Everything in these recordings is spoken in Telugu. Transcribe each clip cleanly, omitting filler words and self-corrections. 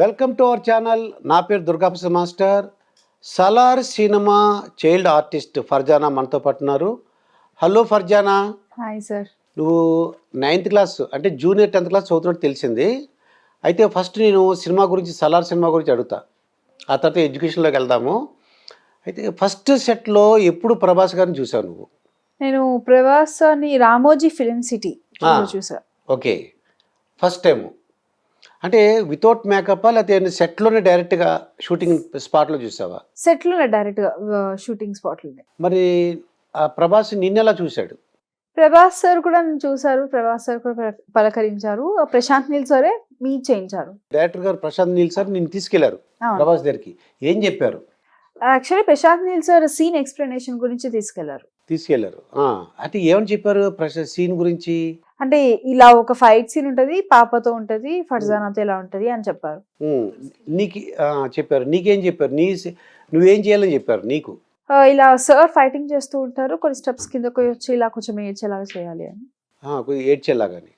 Welcome to our channel. నా పేరు Durgaprasad master. Salaar cinema child artist Farzana మనతో పట్టున్నారు. హలో ఫర్జానా. Hi sir. నువ్వు 9th క్లాస్ అంటే జూనియర్ 10th క్లాస్ చదువుతున్నట్టు తెలిసింది. అయితే ఫస్ట్ నేను సినిమా గురించి, సలార్ సినిమా గురించి అడుగుతా, ఆ తర్వాత ఎడ్యుకేషన్లోకి వెళ్దాము. అయితే ఫస్ట్ సెట్లో ఎప్పుడు ప్రభాస్ గారిని చూసావు నువ్వు? నేను ప్రభాస్ అని రామోజీ ఫిలిం సిటీ చూసా. ఓకే, ఫస్ట్ టైము అంటే వితౌట్ మేకప్ లేకపోతే సెట్లోనే డైరెక్ట్గా షూటింగ్ స్పాట్లో చూసావా? సెట్లోనే డైరెక్ట్గా షూటింగ్ స్పాట్లోనే. మరి ఆ ప్రభాస్ నిన్నెలా చూశాడు? ప్రభాస్ సార్ కూడా నన్ను చూసారు, ప్రభాస్ సార్ కూడా పలకరించారు, ప్రశాంత్ నీల్ సరే మీట్ చేయించారు. డైరెక్టర్ గారు ప్రశాంత్ నీల్ సార్ నిన్ను తీసుకెళ్లారు ప్రభాస్ దగ్గరికి. ఏం చెప్పారు? Actually Prashanth Neel sir scene explanation గురించి తీసుకెళ్లారు. అంటే ఏమని చెప్పారు సీన్ గురించి? అంటే ఇలా ఒక ఫైట్ సీన్ ఉంటది, పాపతో ఉంటది, ఫర్జానాతో ఇలా ఉంటది అని చెప్పారు. నీకు చెప్పారు. నీకేం చెప్పారు? నువ్వేం చేయాలని చెప్పారు నీకు? ఇలా సార్ ఫైటింగ్ చేస్తూ ఉంటారు, కొన్ని స్టెప్స్ కిందకి వచ్చి ఇలా కొంచెం ఏడ్చేలాగా చేయాలి అని. కొంచెం ఏడ్చేలాగాని.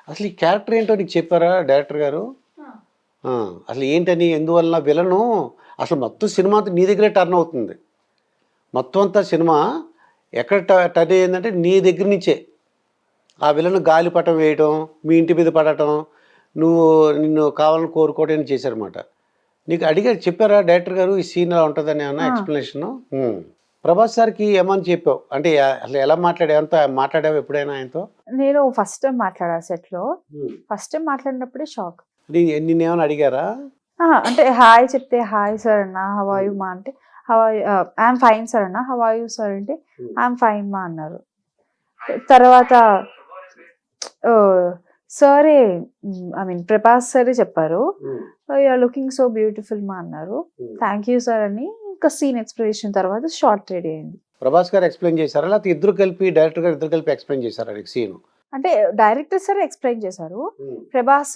అసలు ఈ క్యారెక్టర్ ఏంటో నీకు చెప్పారా డైరెక్టర్ గారు? అసలు ఏంటని, ఎందువల్ల విలను అసలు మొత్తం సినిమా నీ దగ్గరే టర్న్ అవుతుంది. మొత్తం అంతా సినిమా ఎక్కడ టర్న్ అయ్యిందంటే నీ దగ్గర నుంచే. ఆ విలను గాలిపటం వేయటం, మీ ఇంటి మీద పడటం, నిన్ను కావాలని కోరుకోవడం చేశారన్నమాట. నీకు అడిగారు, చెప్పారా డైరెక్టర్ గారు ఈ సీన్ ఎలా ఉంటుందని ఏమన్నా ఎక్స్ప్లెనేషన్? ప్రభాస్ సార్కి ఏమని చెప్పావు? అంటే అసలు ఎలా మాట్లాడావు ఎప్పుడైనా ఆయనతో? నేను ఫస్ట్ టైం మాట్లాడా సెట్లో. ఫస్ట్ టైం మాట్లాడినప్పుడే షాక్. నిన్నేమన్నా అడిగారా? అంటే హాయ్ చెప్తే హాయ్ సార్ అన్న, హౌ ఆర్ యు మా అంటే ఐఎమ్ ఫైన్ సార్ అన్న, హౌ ఆర్ యు సార్ అంటే ఐఎమ్ ఫైన్ మా అన్నారు. తర్వాత సరే ప్రభాస్ సరే చెప్పారు, యూఆర్ లుకింగ్ సో బ్యూటిఫుల్ మా అన్నారు. థ్యాంక్ యూ సార్ అని ఇంకా సీన్ ఎక్స్ప్లెనేషన్ తర్వాత షార్ట్ రెడీ అయింది. ప్రభాస్ గారు ఎక్స్ప్లెయిన్ చేశారా లేకపోతే డైరెక్టర్ గారు ఇద్దరు కలిపి ఎక్స్ప్లెయిన్ చేశారా సీన్? అంటే డైరెక్టర్ సార్ ఎక్స్ప్లెయిన్ చేశారు, ప్రభాస్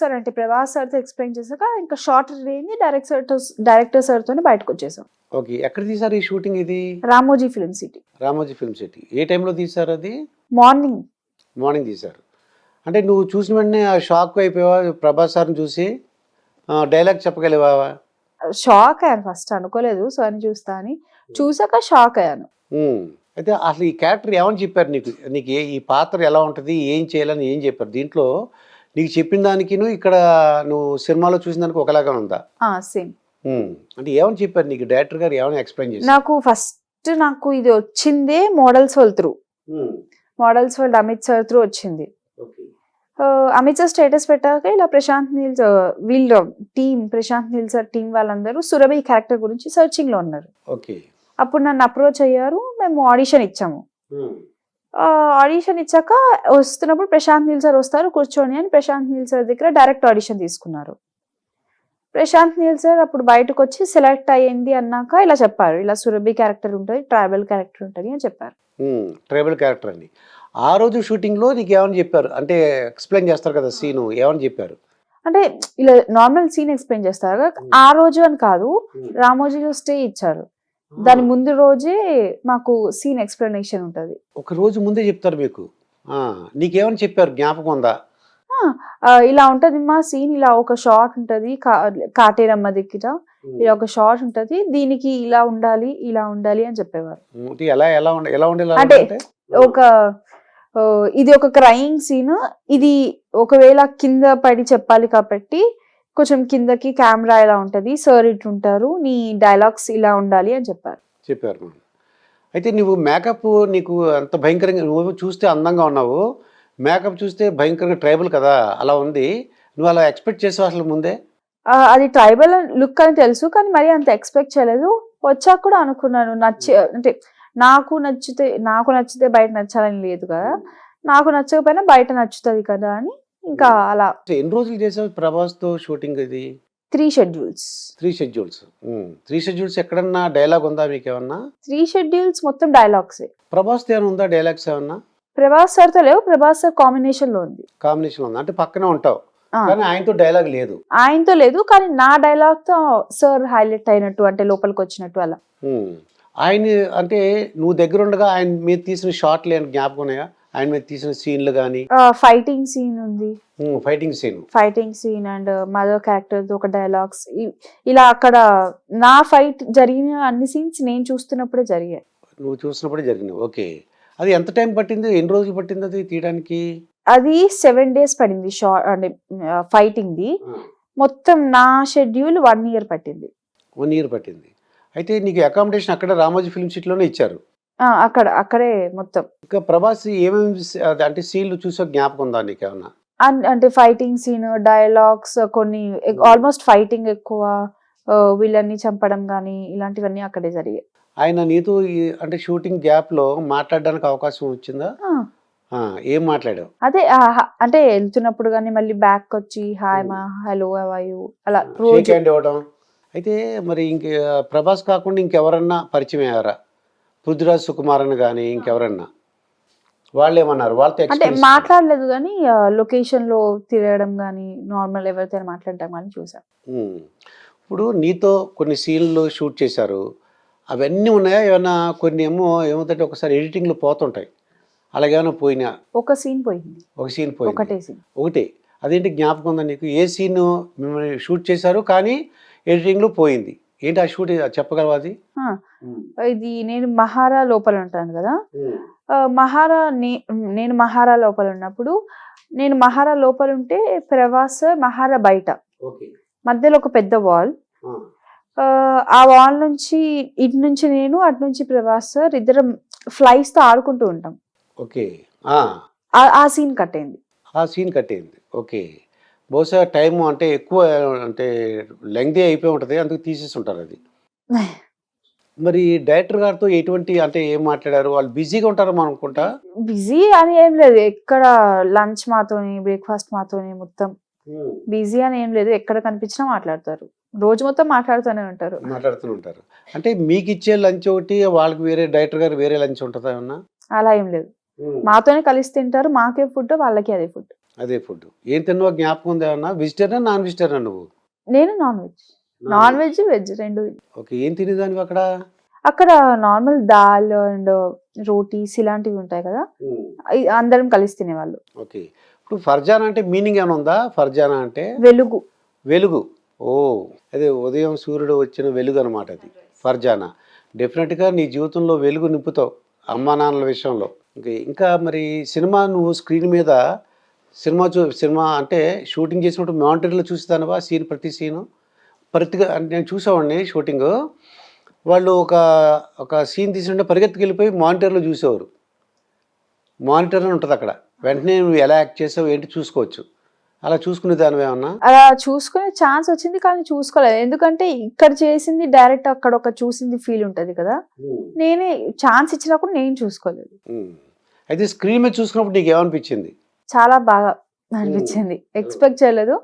సార్తో ఎక్స్ప్లెయిన్ చేశాక ఇంకా షార్ట్ రెడీ అయింది. డైరెక్టర్ సార్ తోనే బయటకు వచ్చేసాం. ఓకే, ఎక్కడ తీసారు ఈ షూటింగ్? ఇది రామోజీ ఫిలిం సిటీ. ఏ టైంలో తీసారు అది? మార్నింగ్ తీశారు. అంటే నువ్వు చూసిన వెంటనే షాక్ అయిపోయావా ప్రభాస్ సార్ని చూసి? డైలాగ్ చెప్పగలిగావా? షాక్ అయ్యాను, ఫస్ట్ అనుకోలేదు సార్ని చూస్తా అని, చూసాక షాక్ అయ్యాను. అయితే అసలు ఈ క్యారెక్టర్ ఏమని చెప్పారు నీకు ఈ పాత్ర ఎలా ఉంటుంది, ఏం చేయాలని ఏం చెప్పారు? దీంట్లో నీకు చెప్పిన దానికి ఇక్కడ నువ్వు సినిమాలో చూసిన దానికి ఒకలాగా ఉందా? సేమ్. అంటే ఏమని చెప్పారు నీకు డైరెక్టర్ గారు? ఏమైనా ఎక్స్ప్లెయిన్ చేశారు? నాకు ఇది వచ్చిందే models world Amit sir through వచ్చింది. అమిత్ సార్ స్టేటస్ పెట్టాక ఇలా ప్రశాంత్ నీల్ సార్ టీం వాళ్ళందరూ సురభి క్యారెక్టర్ గురించి సర్చింగ్ లో ఉన్నారు. అప్పుడు నన్ను అప్రోచ్ అయ్యారు, మేము ఆడిషన్ ఇచ్చాము. ఆడిషన్ ఇచ్చాక వస్తున్నప్పుడు ప్రశాంత్ నీల్ సార్ వస్తారు కూర్చొని అని ప్రశాంత్ నీల్ సార్ దగ్గర డైరెక్ట్ ఆడిషన్ తీసుకున్నారు. ప్రశాంత్ నీల్ సార్ అప్పుడు బయటకు వచ్చి సెలెక్ట్ అయ్యింది అన్నాక ఇలా చెప్పారు, ఇలా సురభి క్యారెక్టర్ ఉంటుంది, ట్రైబల్ క్యారెక్టర్ ఉంటుంది అని చెప్పారు. ట్రైబల్ క్యారెక్టర్ అని ఆ రోజు షూటింగ్ లో నీకు ఏమని చెప్పారు? అంటే ఎక్స్ప్లెయిన్ చేస్తారు కదా సీను, ఏమని చెప్పారు? అంటే ఇలా నార్మల్ సీన్ ఎక్స్ప్లెయిన్ చేస్తారు, ఆ రోజు అని కాదు, రామోజీలో స్టే ఇచ్చారు, దాని ముందు రోజే మాకు సీన్ ఎక్స్ప్లెనేషన్ ఉంటది. ఒక రోజు ముందే చెప్తారు మీకు? నీకేమని చెప్పారు, జ్ఞాపకం ఉందా? ఇలా ఉంటది మా సీన్, ఇలా ఒక షార్ట్ ఉంటది కాటేరమ్మ దగ్గర, ఇలా ఒక షార్ట్ ఉంటది, దీనికి ఇలా ఉండాలి అని చెప్పేవారు. అంటే ఇది ఒక క్రైయింగ్ సీన్, ఇది ఒకవేళ కింద పడి చెప్పాలి కాబట్టి కొంచెం కిందకి కెమెరా ఇలా ఉంటది, సార్ ఇట్లుంటారు, నీ డైలాగ్స్ ఇలా ఉండాలి అని చెప్పారు. అయితే నువ్వు మేకప్ నీకు అంత భయంకరంగా, నువ్వు చూస్తే అందంగా ఉన్నావు, మేకప్ చూస్తే భయంకరంగా ట్రైబల్ కదా అలా ఉంది, నువ్వు అలా ఎక్స్పెక్ట్ చేసావు అసలు ముందే? అది ట్రైబల్ లుక్ అని తెలుసు, కానీ మరి అంత ఎక్స్పెక్ట్ చేయలేదు. వచ్చాక కూడా అనుకున్నాను, అంటే నాకు నచ్చితే బయట నచ్చాలని లేదు కదా, నాకు నచ్చకపోయినా బయట నచ్చుతుంది కదా అని ఇంకా అలా. ఎన్ని రోజులు చేసావు ప్రభాస్ తో షూటింగ్? ఇది 3 షెడ్యూల్స్. 3 షెడ్యూల్స్ ఎక్కడన్నా డైలాగ్ ఉందా మీకు ఏమన్నా? 3 షెడ్యూల్స్ మొత్తం డైలాగ్స్. ప్రభాస్ తో ఏమైనా ఉందా డైలాగ్స్ ఏమన్నా? ప్రభాస్ సార్ తో లేవు, ప్రభాస్ సార్ కాంబినేషన్ లో ఉంది. అంటే పక్కనే ఉంటావు కానీ ఆయనతో డైలాగ్ లేదు. ఆయనతో లేదు, కానీ నా డైలాగ్ తో సార్ హైలైట్ అయినట్టు, అంటే లోపలికి వచ్చినట్టు అలా. ఆయన అంటే నువ్వు దగ్గర ఉండగా ఆయన మీద తీసిన షార్ట్లు ఏమైనా జ్ఞాపకం ఉన్నాయా? ఆయన మీద తీసిన సీన్లు కానీ? ఫైటింగ్ సీన్ ఉంది, fighting scene and mother character ఒక డైలాగ్స్ ఇలా అక్కడ నా ఫైట్ జరిగిన అన్ని సీన్స్ నేను చూస్తున్నప్పుడే జరిగాయి. నువ్వు చూసినప్పుడే జరిగినాయి. ఓకే. అది ఎంత టైం పట్టింది? ఎన్ని రోజులు పట్టింది అది తీయడానికి? అది 7 days పడింది అంటే ఫైటింగ్ది. మొత్తం నా షెడ్యూల్ 1 year పట్టింది. 1 year పట్టింది. అయితే నీకు అకామిడేషన్ అక్కడ రామోజీ ఫిల్మ్ సిటీలోనే ఇచ్చారు. అక్కడే మొత్తం. ఇంకా ప్రభాస్ ఏమేమి అంటే సీన్లు చూసే జ్ఞాపకం ఉందా నీకేమన్నా? అంటే ఫైటింగ్ సీన్, డైలాగ్స్ కొన్ని ఆల్మోస్ట్ ఫైటింగ్ ఎక్కువ, వీళ్ళని చంపడం కానీ ఇలాంటివన్నీ అక్కడే జరిగాయి. ఆయన నీతో అంటే షూటింగ్ గ్యాప్ లో మాట్లాడడానికి అవకాశం వచ్చిందా? ఏం మాట్లాడావు? అదే అంటే వెళ్తున్నప్పుడు కానీ మళ్ళీ బ్యాక్ వచ్చి హాయ్ మా, హలో అవాయు అలా రోజు ఇవ్వడం. అయితే మరి ఇంక ప్రభాస్ కాకుండా ఇంకెవరన్నా పరిచయం అయ్యారా? పృథ్వీరాజ్ సుకుమారన్ కానీ ఇంకెవరన్నా? వాళ్ళు ఏమన్నారు? వాళ్ళతో అంటే మాట్లాడలేదు కానీ లొకేషన్ లో తిరగడం కానీ నార్మల్ ఎవరితో మాట్లాడటం కానీ చూసాం. ఇప్పుడు నీతో కొన్ని సీన్లు షూట్ చేశారు, అవన్నీ ఉన్నాయా? ఏమన్నా కొన్ని ఏమవుతుంటే ఒకసారి ఎడిటింగ్లో పోతుంటాయి, అలాగేమైనా పోయినా? ఒక సీన్ పోయింది. ఒక సీన్ పోయింది. ఒకటే సీన్. ఒకటే. అదేంటి జ్ఞాపకం ఉందా నీకు? ఏ సీన్ మిమ్మల్ని షూట్ చేశారు కానీ ఎడిటింగ్లో పోయింది? ఏంటి ఆ షూట్ చెప్పగలవా అది? ఇది నేను మహారా లోపల ఉంటాను కదా, నేను మహారా లోపల ఉన్నప్పుడు, నేను మహారా లోపల ఉంటే ప్రభాస్ మహారా బయట, మధ్యలో ఒక పెద్ద వాల్, ఆ వాల్ నుంచి ఇటు నుంచి నేను అటు నుంచి ప్రభాస్ సార్ ఇద్దరం ఫ్లైస్ తో ఆడుకుంటూ ఉంటాం. ఓకే. ఆ సీన్ కట్ అయింది. ఆ సీన్ కట్ అయింది. ఓకే. బహుశా టైం అంటే ఎక్కువ అంటే లెంగ్తీ అయిపోయి ఉంటుంది, అందుకు తీసేసి ఉంటారు అది. మరి డైరెక్టర్ గారితో ఎటువంటి అంటే ఏం మాట్లాడారు? వాళ్ళు బిజీగా ఉంటారు అనుకుంటా. బిజీ అని ఏం లేదు, ఎక్కడ లంచ్ మాతోని, బ్రేక్ఫాస్ట్ మాతోని, మొత్తం బిజీ అని ఏం లేదు. ఎక్కడ కనిపించినా మాట్లాడతారు, రోజు మొత్తం మాట్లాడుతూనే ఉంటారు. అంటే మీకు ఇచ్చే లంచ్ ఒకటి, వాళ్ళకి వేరే డైరెక్టర్ గారు వేరే లంచ్ ఉంటుందా ఏమన్నా? అలా ఏం లేదు, మాతోనే కలిసి తింటారు. మాకే ఫుడ్, వాళ్ళకి అదే ఫుడ్. అదే ఫుడ్. ఏం తిన్నావో జ్ఞాపకం ఉందా ఏమన్నా? వెజిటేరియన్ నాన్ వెజిటేరియన్ నువ్వు? నేను నాన్ వెజ్ వెజ్ రెండు. ఓకే. ఏం తినేదానివి అక్కడ? అక్కడ నార్మల్ దాల్ అండ్ రోటీస్ ఇలాంటివి ఉంటాయి కదా, అందరం కలిసి తినేవాళ్ళు. ఓకే. ఇప్పుడు ఫర్జానా అంటే మీనింగ్ ఏమైనా ఉందా? ఫర్జానా అంటే వెలుగు. ఓ, అదే ఉదయం సూర్యుడు వచ్చిన వెలుగు అనమాట అది ఫర్జానా. డెఫినెట్గా నీ జీవితంలో వెలుగు నింపుతావు అమ్మా నాన్నల విషయంలో. ఇంకా మరి సినిమా నువ్వు స్క్రీన్ మీద సినిమా అంటే షూటింగ్ చేసినప్పుడు మానిటర్లో చూసేదానివా సీన్? ప్రతి సీను అంటే నేను చూసేవాడిని షూటింగ్. వాళ్ళు ఒక సీన్ తీసుకుంటే పరిగెత్తుకు వెళ్ళిపోయి మానిటర్లో చూసేవారు. మానిటర్ అని ఉంటుంది అక్కడ, వెంటనే నువ్వు ఎలా యాక్ట్ చేసావు ఏంటి చూసుకోవచ్చు. అలా చూసుకునే దానివి ఏమన్నా? అలా చూసుకునే ఛాన్స్ వచ్చింది కానీ చూసుకోలేదు, ఎందుకంటే ఇక్కడ చేసింది డైరెక్ట్ అక్కడ ఒక చూసింది ఫీల్ ఉంటది కదా, నేనే ఛాన్స్ ఇచ్చినప్పుడు నేను చూసుకోలేదు. అయితే స్క్రీన్ మీద చూసుకున్నప్పుడు నీకు ఏమనిపించింది? చాలా బాగా అనిపించింది, ఎక్స్పెక్ట్ చేయలేదు.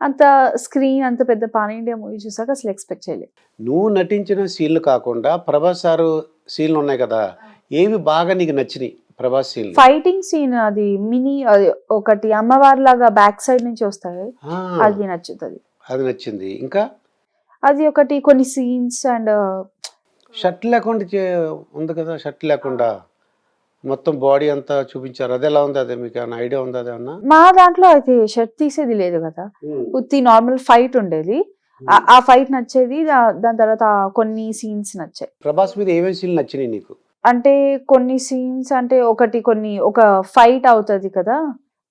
అంత స్క్రీన్ అంత పెద్ద పాన్ ఇండియా మూవీ చూసాక అసలు ఎక్స్పెక్ట్ చేయలేదు. నువ్వు నటించిన సీన్లు కాకుండా ప్రభాస్ సారు సీన్లు ఉన్నాయి కదా, ఏవి బాగా నీకు నచ్చినాయి ప్రభాస్ సీన్? ఫైటింగ్ సీన్, అది మినీ ఒకటి అమ్మవారి లాగా బ్యాక్ సైడ్ నుంచి వస్తాయి, అది నచ్చుతుంది. అది నచ్చింది. ఇంకా అది ఒకటి కొన్ని సీన్స్ అండ్ షర్ట్ లేకుండా ఉంది కదా, షర్ట్ లేకుండా మొత్తం బాడీ అంతా చూపించారు, అది ఎలా ఉంది? అదే మీకు ఏమైనా ఐడియా ఉందా? అదేమన్నా? మా దాంట్లో అయితే షర్ట్ తీసేది లేదు కదా, ఉత్తి నార్మల్ ఫైట్ ఉండేది. ఆ ఫైట్ నచ్చేది. దాని తర్వాత కొన్ని సీన్స్ నచ్చాయి. ప్రభాస్ మీద ఏమేమి సీన్లు నచ్చినాయి నీకు? అంటే కొన్ని సీన్స్ అంటే ఒక ఫైట్ అవుతుంది కదా,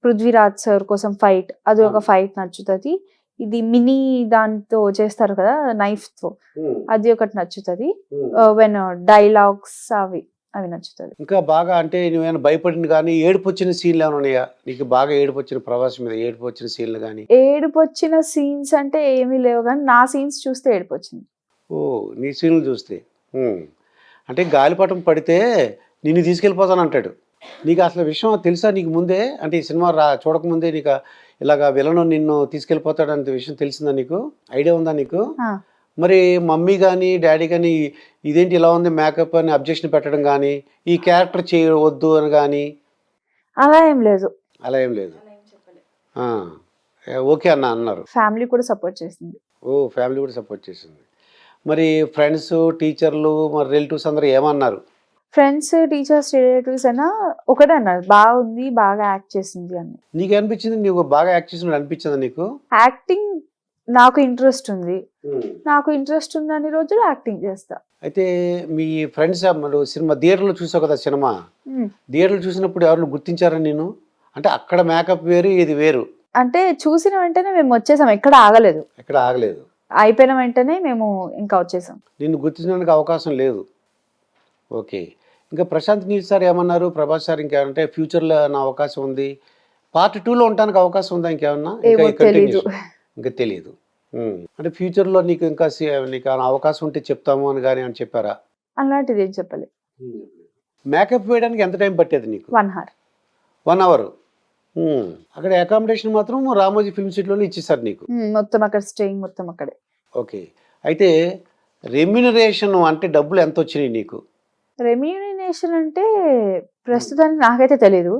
పృథ్వీరాజ్ సార్ కోసం ఫైట్, అది ఒక ఫైట్ నచ్చుతుంది. ఇది మినీ దాంతో చేస్తారు కదా నైఫ్ తో, అది ఒకటి నచ్చుతుంది. వెన్ డైలాగ్స్ అవి నచ్చుతుంది. ఇంకా బాగా అంటే నువ్వేమైనా భయపడింది కానీ ఏడుపు వచ్చిన సీన్లు ఏమైనా ఉన్నాయా నీకు? బాగా ఏడుపు వచ్చిన ప్రభాస్ మీద ఏడుపు వచ్చిన సీన్లు కానీ? ఏడుపు వచ్చిన సీన్స్ అంటే ఏమీ లేవు కానీ నా సీన్స్ చూస్తే ఏడుపు వచ్చింది. ఓ, నీ సీన్లు చూస్తే. అంటే గాలిపటం పడితే నిన్ను తీసుకెళ్ళిపోతాను అంటాడు. నీకు అసలు విషయం తెలుసా నీకు ముందే? అంటే ఈ సినిమా చూడకముందే నీకు ఇలాగా విలను నిన్ను తీసుకెళ్ళిపోతాడు అనే విషయం తెలిసిందా నీకు? ఐడియా ఉందా నీకు? మరి మమ్మీ కానీ డాడీ కానీ ఇదేంటి ఇలా ఉంది మేకప్ అని అబ్జెక్షన్ పెట్టడం కానీ, ఈ క్యారెక్టర్ చేయవద్దు అని కానీ? అలా ఏం లేదు. ఓకే అన్నారు. ఫ్యామిలీ కూడా సపోర్ట్ చేసింది. ఓ, ఫ్యామిలీ కూడా సపోర్ట్ చేసింది. మరి ఫ్రెండ్స్, టీచర్లు, మరి రిలేటివ్స్ అందరూ ఏమన్నారు? ఫ్రెండ్స్, టీచర్స్, రిలేటివ్స్ అయినా ఒకటే అన్నారు, బాగుంది, బాగా యాక్ట్ చేసింది అని. నీకు అనిపించింది నువ్వు బాగా యాక్ట్ చేసినట్టు అనిపించిందా నీకు? యాక్టింగ్ నాకు ఇంట్రెస్ట్ ఉంది, నాకు ఇంట్రెస్ట్ ఉన్న అన్ని రోజులు యాక్టింగ్ చేస్తా. అయితే మీ ఫ్రెండ్స్ సినిమా థియేటర్లో చూసావు కదా సినిమా, థియేటర్లో చూసినప్పుడు ఎవరిని గుర్తించారా నేను? అంటే అక్కడ మేకప్ వేరు, ఇది వేరు. అంటే చూసిన వెంటనే మేము వచ్చేసాం, ఎక్కడ ఆగలేదు. ఎక్కడ ఆగలేదు. అయిపోయిన వెంటనే మేము ఇంకా వచ్చేసాం. నిన్ను గుర్తించడానికి అవకాశం లేదు. ఓకే. ఇంకా ప్రశాంత్ నీల్ సార్ ఏమన్నారు, ప్రభాస్ సార్ ఇంకేమంటే ఫ్యూచర్లో నా అవకాశం ఉంది, పార్ట్ 2లో ఉండడానికి అవకాశం ఉందా ఇంకేమన్నా? ఏమో తెలీదు. ఇంకా తెలియదు. అంటే ఫ్యూచర్లో నీకు ఇంకా నీకు అవకాశం ఉంటే చెప్తాము అని కానీ అని చెప్పారా? అలాంటిది ఏం చెప్పలేదు. మేకప్ వేయడానికి ఎంత టైం పట్టేది నీకు? 1 hour. 1 hour. అక్కడ అకామిడేషన్ మాత్రం రామోజీ ఫిల్మ్ సిటీలోనే ఇచ్చేసారు నీకు? మొత్తం అక్కడ స్టేయింగ్ మొత్తం అక్కడే. ఓకే. అయితే రెమ్యూనరేషన్ అంటే డబ్బులు ఎంత వచ్చినాయి నీకు? రెమ్యూనరేషన్ అంటే ప్రస్తుతానికి నాకైతే తెలీదు,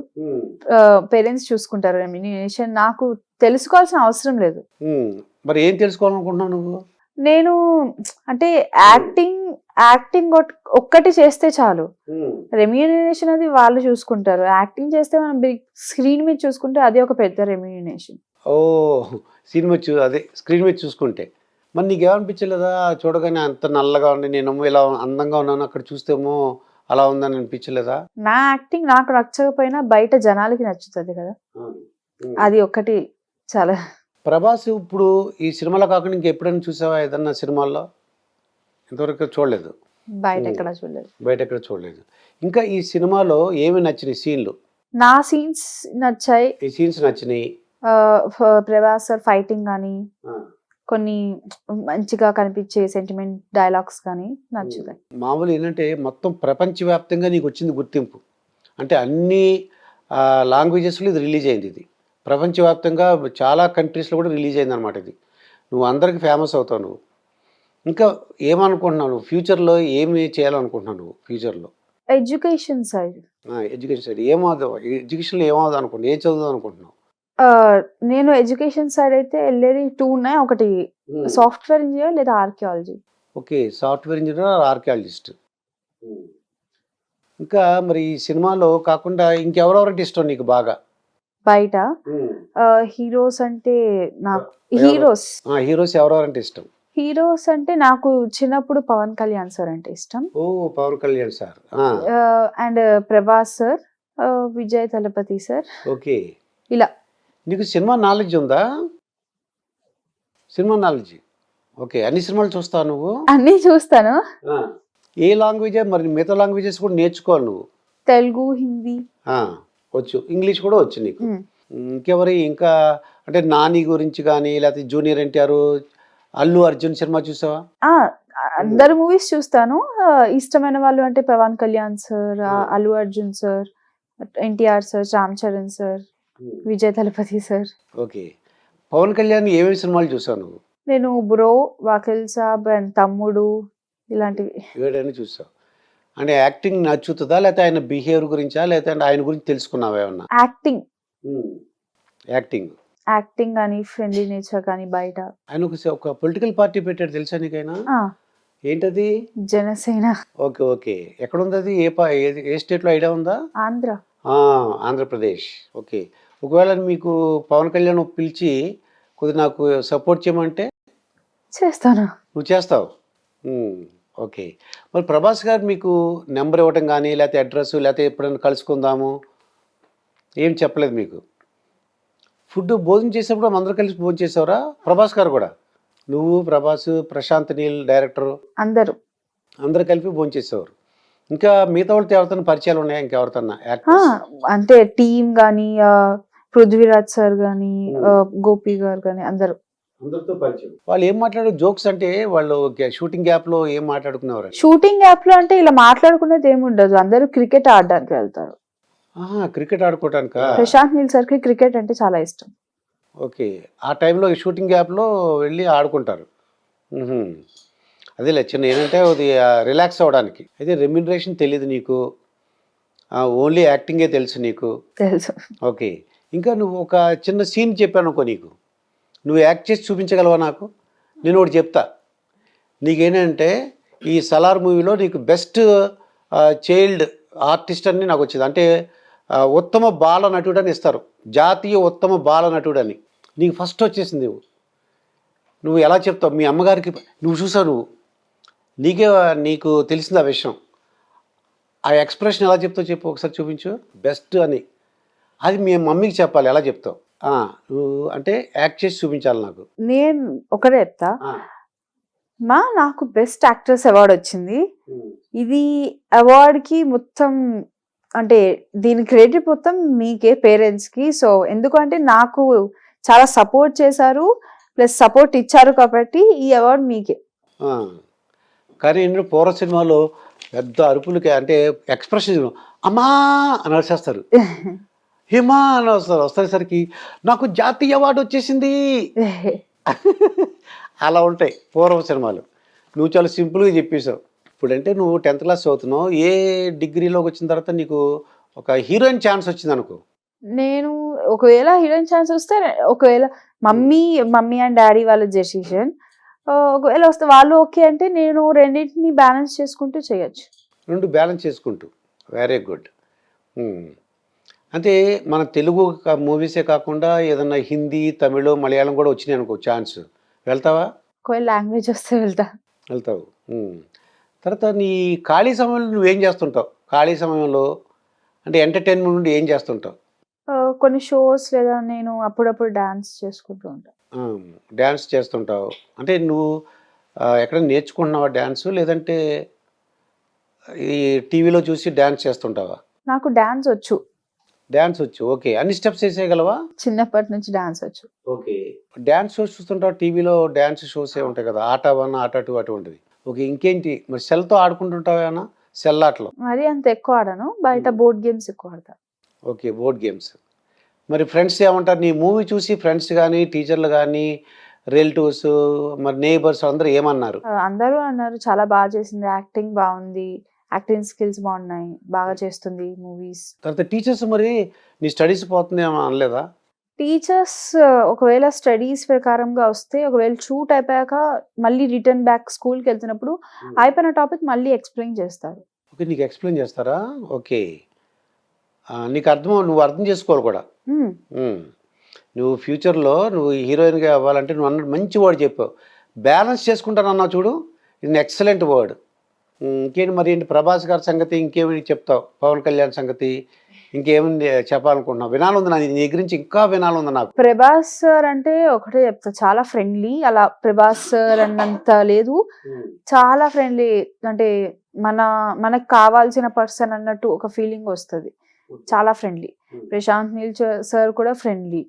పేరెంట్స్ చూసుకుంటారు రెమ్యూనరేషన్, నాకు తెలుసుకోవాల్సిన అవసరం లేదు. మరి ఏం తెలుసుకోవాలనుకుంటున్నావు నువ్వు? నేను అంటే యాక్టింగ్ ఒక్కటి చేస్తే చాలు, రెమ్యూనరేషన్ అది వాళ్ళు చూసుకుంటారు. యాక్టింగ్ చేస్తే మనం బిగ్ స్క్రీన్ మీద చూసుకుంటే అది ఒక పెద్ద రెమ్యూనరేషన్. ఓ సినిమా అదే స్క్రీన్ మీద చూసుకుంటే. మరి నీకేమనిపించలేదా చూడగానే అంత నల్లగా ఉండి నేనేమో ఇలా అందంగా ఉన్నాను, అక్కడ చూస్తేమో అలా ఉందని అనిపించలేదా? నా యాక్టింగ్ నాకు నచ్చకపోయినా బయట జనాలకి నచ్చుతుంది కదా, అది ఒక్కటి చాలా. ప్రభాస్ ఇప్పుడు ఈ సినిమాలో కాకుండా ఇంకెప్పుడైనా చూసావా ఏదన్నా సినిమాల్లో? ఇంతవరకు చూడలేదు. బయట ఎక్కడ చూడలేదు. ఇంకా ఈ సినిమాలో ఏమి నచ్చినాయి సీన్లు? నా సీన్స్ నచ్చాయి. ఈ సీన్స్ నచ్చినాయి. ప్రభాస్ సార్ ఫైటింగ్ కానీ, కొన్ని మంచిగా కనిపించే సెంటిమెంట్ డైలాగ్స్ కానీ నచ్చుతాయి. మామూలు ఏంటంటే మొత్తం ప్రపంచవ్యాప్తంగా నీకు వచ్చింది గుర్తింపు, అంటే అన్ని లాంగ్వేజెస్లో ఇది రిలీజ్ అయింది. ఇది ప్రపంచవ్యాప్తంగా చాలా కంట్రీస్లో కూడా రిలీజ్ అయింది అనమాట. ఇది నువ్వు అందరికి ఫేమస్ అవుతావు. నువ్వు ఇంకా ఏమనుకుంటున్నావు, నువ్వు ఫ్యూచర్లో ఏమి చేయాలనుకుంటున్నావు? నువ్వు ఫ్యూచర్లో ఎడ్యుకేషన్ సైడ్ ఏమవుతావు? ఎడ్యుకేషన్లో ఏమవుదాం అనుకుంటున్నావు? ఏం చదువుదాం అనుకుంటున్నావు? నేను ఎడ్యుకేషన్ సైడ్ అయితే వెళ్ళేది 2 ఉన్నాయి. ఒకటి సాఫ్ట్వేర్ ఇంజనీర్ లేదా archaeology. Okay, software engineer, archaeologist. ఇంకా మరి ఈ సినిమాలో కాకుండా ఇంకెవరెవరంటే ఇష్టం నీకు బాగా బయట? హీరోస్ అంటే నాకు హీరోస్ ఎవరెవరంటే ఇష్టం? హీరోస్ అంటే నాకు చిన్నప్పుడు పవన్ కళ్యాణ్ సార్ అంటే ఇష్టం. ఓ Pawan Kalyan sir. And Prabhas sir, Vijay Thalapathy sir. Okay. ఇలా. నీకు సినిమా నాలెడ్జ్ ఉందా? Cinema knowledge. ఓకే, అన్ని సినిమాలు చూస్తావు నువ్వు? అన్ని చూస్తాను. ఏ లాంగ్వేజ్? మరి మిగతా లాంగ్వేజెస్ కూడా నేర్చుకోవాలి నువ్వు. తెలుగు, హిందీ వచ్చు, ఇంగ్లీష్ కూడా వచ్చు నీకు. ఇంకెవరి ఇంకా అంటే నాని గురించి కానీ, లేకపోతే జూనియర్ ఎన్టీఆర్, అల్లు అర్జున్ సినిమా చూసావా? అందరు మూవీస్ చూస్తాను. ఇష్టమైన వాళ్ళు అంటే Pawan Kalyan sir, Allu Arjun sir, NTR sir, Ram Charan sir, Vijay Thalapathy sir. Okay. Pawan Kalyan ఏమేమి సినిమాలు చూసావు నువ్వు? నేను బ్రో, వకీల్ సాబ్ అండ్ తమ్ముడు ఇలాంటివి ఏదైనా చూసావు. అంటే యాక్టింగ్ నచ్చుతుందా, లేకపోతే ఆయన బిహేవియర్ గురించా, లేకపోతే ఆయన గురించి తెలుసుకున్నావా ఏమన్నా? యాక్టింగ్ కానీ ఫ్రెండ్లీ నేచర్ కానీ. బయట ఆయన ఒక పొలిటికల్ పార్టీ పెట్టాడు, తెలుసా నీకైనా? ఏంటది? జనసేన. Okay okay. ఎక్కడ ఉంది అది? ఏ స్టేట్లో ఐడియా ఉందా? ఆంధ్రప్రదేశ్. ఓకే. ఒకవేళ మీకు పవన్ కళ్యాణ్ పిలిచి కొద్దిగా నాకు సపోర్ట్ చేయమంటే చేస్తాను. నువ్వు చేస్తావు? ఓకే. మరి ప్రభాస్ గారు మీకు నెంబర్ ఇవ్వటం కానీ, లేకపోతే అడ్రస్, లేకపోతే ఎప్పుడైనా కలుసుకుందాము ఏం చెప్పలేదు మీకు? ఫుడ్ భోజనం చేసేప్పుడు అందరూ కలిసి భోజనం చేసేవరా? ప్రభాస్ గారు కూడా? నువ్వు, ప్రభాస్, ప్రశాంత్ నీల్ డైరెక్టర్ అందరు కలిపి భోజనం చేసేవారు. ఇంకా మిగతా వాళ్ళతో ఎవరితో పరిచయాలు ఉన్నాయా? ఇంకెవరితో? అంటే టీమ్ కానీ, పృథ్వీరాజ్ సార్ కానీ, గోపి గారు కానీ అందరితో పరిచయం. వాళ్ళు ఏం మాట్లాడారు జోక్స్? అంటే వాళ్ళు షూటింగ్ గ్యాప్ లో ఏం మాట్లాడుకునేవారు? షూటింగ్ గ్యాప్ లో అంటే ఇలా మాట్లాడుకునేది ఏమి ఉండదు, అందరూ క్రికెట్ ఆడడానికి వెళ్తారు. క్రికెట్ ఆడుకోవటానికా? ప్రశాంత్ నీల్ సార్ కి క్రికెట్ అంటే చాలా ఇష్టం. ఓకే. ఆ టైంలో షూటింగ్ గ్యాప్ లో వెళ్ళి ఆడుకుంటారు. అదేలే, చిన్న ఏంటంటే అది రిలాక్స్ అవ్వడానికి. అయితే రెమ్యూనరేషన్ తెలియదు నీకు, ఓన్లీ యాక్టింగే తెలుసు నీకు? తెలుసు. ఓకే. ఇంకా నువ్వు ఒక చిన్న సీన్ చెప్పాను అనుకో, నీకు నువ్వు యాక్ట్ చేసి చూపించగలవా నాకు? నేను ఒకటి చెప్తా నీకేంటంటే, ఈ సలార్ మూవీలో నీకు బెస్ట్ చైల్డ్ ఆర్టిస్ట్ అని నాకు వచ్చింది. అంటే ఉత్తమ బాల నటుడు అని ఇస్తారు, జాతీయ ఉత్తమ బాల నటుడు అని. నీకు ఫస్ట్ వచ్చేసింది. నువ్వు ఎలా చెప్తావు మీ అమ్మగారికి? నువ్వు చూసావు, నీకు తెలిసింది ఆ విషయం. ఆ ఎక్స్ప్రెషన్ ఎలా చెప్తావు చెప్పు, ఒకసారి చూపించు. బెస్ట్ అని అది మీ మమ్మీకి చెప్పాలి. ఎలా చెప్తావు? నువ్వు అంటే యాక్ట్ చేసి చూపించాలి నాకు. నేను ఒకటే చెప్తా, నాకు బెస్ట్ యాక్ట్రెస్ అవార్డు వచ్చింది. ఇది అవార్డ్కి మొత్తం అంటే దీని క్రెడిట్ మొత్తం మీకే, పేరెంట్స్కి. సో ఎందుకంటే నాకు చాలా సపోర్ట్ చేశారు, ప్లస్ సపోర్ట్ ఇచ్చారు, కాబట్టి ఈ అవార్డు మీకే. కానీ ఇందులో పూర్వ సినిమాలో పెద్ద అరుపులకి అంటే ఎక్స్ప్రెషన్ అమ్మా అని అరిచేస్తారు, హిమా అని వస్తేసరికి నాకు జాతీయ అవార్డు వచ్చేసింది అలా ఉంటాయి పూర్వ సినిమాలు. నువ్వు చాలా సింపుల్గా చెప్పేశావు. ఇప్పుడంటే నువ్వు 10th క్లాస్ చదువుతున్నావు, ఏ డిగ్రీలోకి వచ్చిన తర్వాత నీకు ఒక హీరోయిన్ ఛాన్స్ వచ్చింది అనుకో. నేను ఒకవేళ హీరోయిన్ ఛాన్స్ వస్తే, ఒకవేళ మమ్మీ అండ్ డాడీ వాళ్ళ డెసిషన్, ఒకవేళ వస్తే వాళ్ళు ఓకే అంటే నేను రెండింటిని బ్యాలెన్స్ చేసుకుంటూ చేయొచ్చు. రెండు బ్యాలెన్స్ చేసుకుంటూ, వెరీ గుడ్. అంటే మన తెలుగు మూవీసే కాకుండా ఏదన్నా హిందీ, తమిళ, మలయాళం కూడా వచ్చినాయి అనుకో ఛాన్స్, వెళ్తావా? ఒకవేళ లాంగ్వేజ్ వస్తే వెళ్తావు. తర్వాత నీ ఖాళీ సమయంలో నువ్వేం చేస్తుంటావు? ఖాళీ సమయంలో అంటే ఎంటర్టైన్మెంట్ నుండి ఏం చేస్తుంటావు? కొన్ని షోస్ లేదా నేను అప్పుడప్పుడు డాన్స్ చేసుకుంటూ ఉంటాను. డ్యాన్స్ చేస్తుంటావు అంటే నువ్వు ఎక్కడ నేర్చుకుంటున్నావా డ్యాన్స్, లేదంటే ఈ టీవీలో చూసి డ్యాన్స్ చేస్తుంటావా? నాకు డాన్స్ వచ్చు. డ్యాన్స్ వచ్చు, ఓకే. అన్ని స్టెప్స్ వేసేయగలవా? చిన్నప్పటి నుంచి డాన్స్ వచ్చు. ఓకే. డ్యాన్స్ షోస్ చూస్తుంటావు, టీవీలో డ్యాన్స్ షోస్ ఏ ఉంటాయి కదా, ఆట 1 ఆట 2 అటువంటివి. ఓకే. ఇంకేంటి మరి, సెల్తో ఆడుకుంటుంటావా ఏమన్నా? సెల్ ఆటలో మరి అంత ఎక్కువ ఆడను, బయట బోర్డ్ గేమ్స్ ఎక్కువ ఆడతా. Okay, board games. మరి ఫ్రెండ్స్ ఏమంటారు నీ మూవీ చూసి? ఫ్రెండ్స్ కానీ, టీచర్లు కానీ, రిలేటివ్స్, మరి నేబర్స్ అందరూ ఏమన్నారు? అందరూ అన్నారు చాలా బాగా చేసింది, యాక్టింగ్ బాగుంది, యాక్టింగ్ స్కిల్స్ బాగున్నాయి, బాగా చేస్తుంది మూవీస్. తర్వాత టీచర్స్ మరి నీ స్టడీస్ పోతుంది ఏమో అనలేదా? టీచర్స్ ఒకవేళ స్టడీస్ ప్రకారంగా వస్తే, ఒకవేళ షూట్ అయిపోయాక మళ్ళీ రిటర్న్ బ్యాక్ స్కూల్కి వెళ్తున్నప్పుడు అయిపోయిన టాపిక్ మళ్ళీ ఎక్స్ప్లెయిన్ చేస్తారు. ఓకే, నీకు ఎక్స్ప్లెయిన్ చేస్తారా? ఓకే. నీకు నువ్వు అర్థం చేసుకోవాలి కూడా. నువ్వు ఫ్యూచర్లో నువ్వు హీరోయిన్గా అవ్వాలంటే నువ్వు అన్నట్టు మంచి వర్డ్ చెప్పావు, బ్యాలెన్స్ చేసుకుంటాను అన్నావు చూడు, ఇది ఎక్సలెంట్ వర్డ్. ఇంకేంటి మరి, ఏంటి ప్రభాస్ గారి సంగతి, ఇంకేమి చెప్తావు? పవన్ కళ్యాణ్ సంగతి ఇంకేముంది చెప్పాలనుకుంటున్నావు? వినాలుంది, నీ గురించి ఇంకా వినాలుంది నాకు. ప్రభాస్ సార్ అంటే ఒకటే చెప్తా, చాలా ఫ్రెండ్లీ. అలా ప్రభాస్ సార్ అన్నంత లేదు, చాలా ఫ్రెండ్లీ. అంటే మనకు కావాల్సిన పర్సన్ అన్నట్టు ఒక ఫీలింగ్ వస్తుంది. చాలా ఫ్రెండ్లీ. ప్రశాంత్ నీల్ సార్ కూడా ఫ్రెండ్లీ.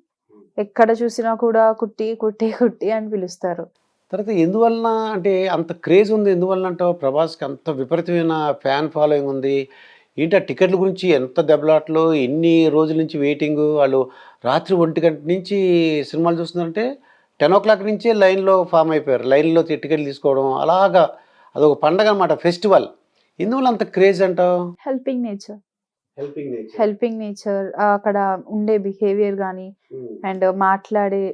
ఎక్కడ చూసినా కూడా కుట్టి కుట్టి కుట్టి అని పిలుస్తారు. తర్వాత ఎందువలన అంటే అంత క్రేజ్ ఉంది? ఎందువలన అంటావు? ప్రభాస్కి అంత విపరీతమైన ఫ్యాన్ ఫాలోయింగ్ ఉంది ఏంటి? ఆ టికెట్ల గురించి ఎంత దెబ్బలాట్లు, ఎన్ని రోజుల నుంచి వెయిటింగ్. వాళ్ళు రాత్రి 1 గంట నుంచి సినిమాలు చూస్తున్నారంటే 10 o'clock నుంచే లైన్లో ఫామ్ అయిపోయారు, లైన్లో టికెట్లు తీసుకోవడం, అలాగా అదొక పండగ అనమాట, ఫెస్టివల్. ఎందువల్ల అంత క్రేజ్ అంటావు? హెల్పింగ్ నేచర్, అక్కడ ఉండే బిహేవియర్ కానీ అండ్ మాట్లాడే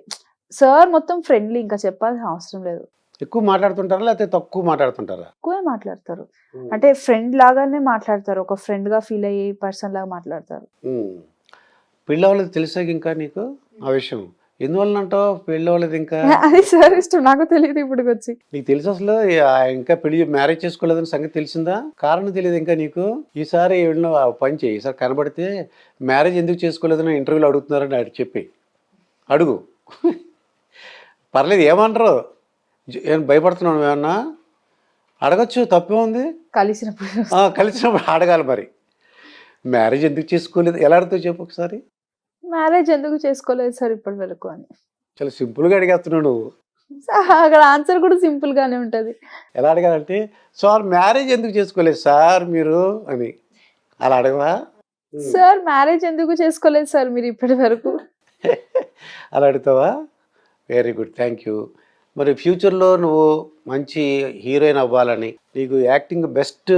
సార్ మొత్తం ఫ్రెండ్లీ, ఇంకా చెప్పాల్సిన అవసరం లేదు. ఎక్కువ మాట్లాడుతుంటారా లేకపోతే తక్కువ మాట్లాడుతుంటారా? ఎక్కువే మాట్లాడతారు, అంటే ఫ్రెండ్ లాగానే మాట్లాడతారు, ఒక ఫ్రెండ్ గా ఫీల్ అయ్యే పర్సన్ లాగా మాట్లాడతారు. పెళ్ళి తెలిసాక ఇంకా నీకు ఆ విషయం ఎందువల్ల అంటావు? పెళ్ళి ఇంకా అది సార్ ఇష్టం, నాకు తెలియదు ఇప్పుడు వచ్చి. నీకు తెలుసు అసలు ఇంకా మ్యారేజ్ చేసుకోలేదని సంగతి తెలిసిందా? కారణం తెలియదు ఇంకా నీకు? ఈసారి ఏమన్నా పని చేయి, ఈసారి కనబడితే మ్యారేజ్ ఎందుకు చేసుకోలేదని ఇంటర్వ్యూలో అడుగుతున్నారని చెప్పి అడుగు. పర్లేదు, ఏమంటారు? ఏం భయపడుతున్నాను? ఏమన్నా అడగచ్చు, తప్పే ఉంది. కలిసినప్పుడు అడగాలి. మరి మ్యారేజ్ ఎందుకు చేసుకోలేదు ఎలా అడుగుతావు చెప్పు ఒకసారి. మ్యారేజ్ ఎందుకు చేసుకోలేదు సార్ ఇప్పటి వరకు అని చాలా సింపుల్గా అడిగేస్తున్నావు నువ్వు. అక్కడ ఆన్సర్ కూడా సింపుల్ గానే ఉంటది. ఎలా అడగాలంటే, సార్ మ్యారేజ్ ఎందుకు చేసుకోలేదు సార్ మీరు అని అలా అడగవా? సార్ మ్యారేజ్ ఎందుకు చేసుకోలేదు సార్ మీరు ఇప్పటి వరకు అలా అడుగుతావా? Very good, thank you. మరి ఫ్యూచర్లో నువ్వు మంచి హీరోయిన్ అవ్వాలని, నీకు యాక్టింగ్ బెస్ట్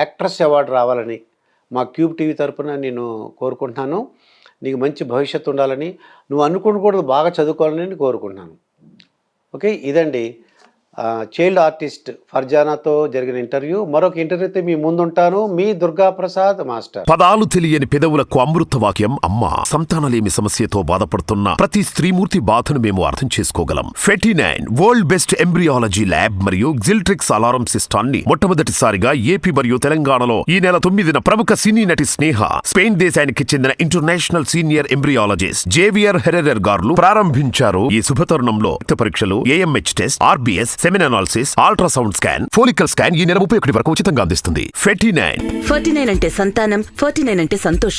యాక్ట్రెస్ అవార్డు రావాలని మా క్యూబ్ టీవీ తరపున నేను కోరుకుంటున్నాను. నీకు మంచి భవిష్యత్తు ఉండాలని, నువ్వు అనుకోకూడదు బాగా చదువుకోవాలని నేను కోరుకుంటున్నాను. ఓకే, ఇదండి చైల్డ్ ఆర్టిస్ట్ ఫర్జానాతో జరిగిన ఇంటర్వ్యూ. మరొక ఇంటర్వ్యూతో మీ ముందుంటాను. మీ దుర్గా ప్రసాద్ మాస్టర్. పదాలు తెలియని పెదవులకు అమృత వాక్యం అమ్మ. సంతానలేమి సమస్యతో బాధపడుతున్న ప్రతి స్త్రీమూర్తి బాధను మేము అర్థం చేసుకోగలం. 49 వరల్డ్ బెస్ట్ ఎంబ్రియాలజీ ల్యాబ్ మరియు జిల్ట్రిక్స్ అలారం సిస్టాన్ని మొట్టమొదటిసారిగా ఏపీ మరియు తెలంగాణలో ఈ నెల 9న ప్రముఖ సినీ నటి స్నేహ, స్పెయిన్ దేశానికి చెందిన international senior embryologist Javier Herrera గారు ప్రారంభించారు. ఈ శుభతరుణంలో రక్త పరీక్షలు, AMH test, RBS, సెమిన్ analysis, ultrasound scan, follicle scan ఈ నెల 31 వరకు ఉచితంగా అందిస్తుంది. 49 49 అంటే సంతానం, 49 అంటే సంతోషం.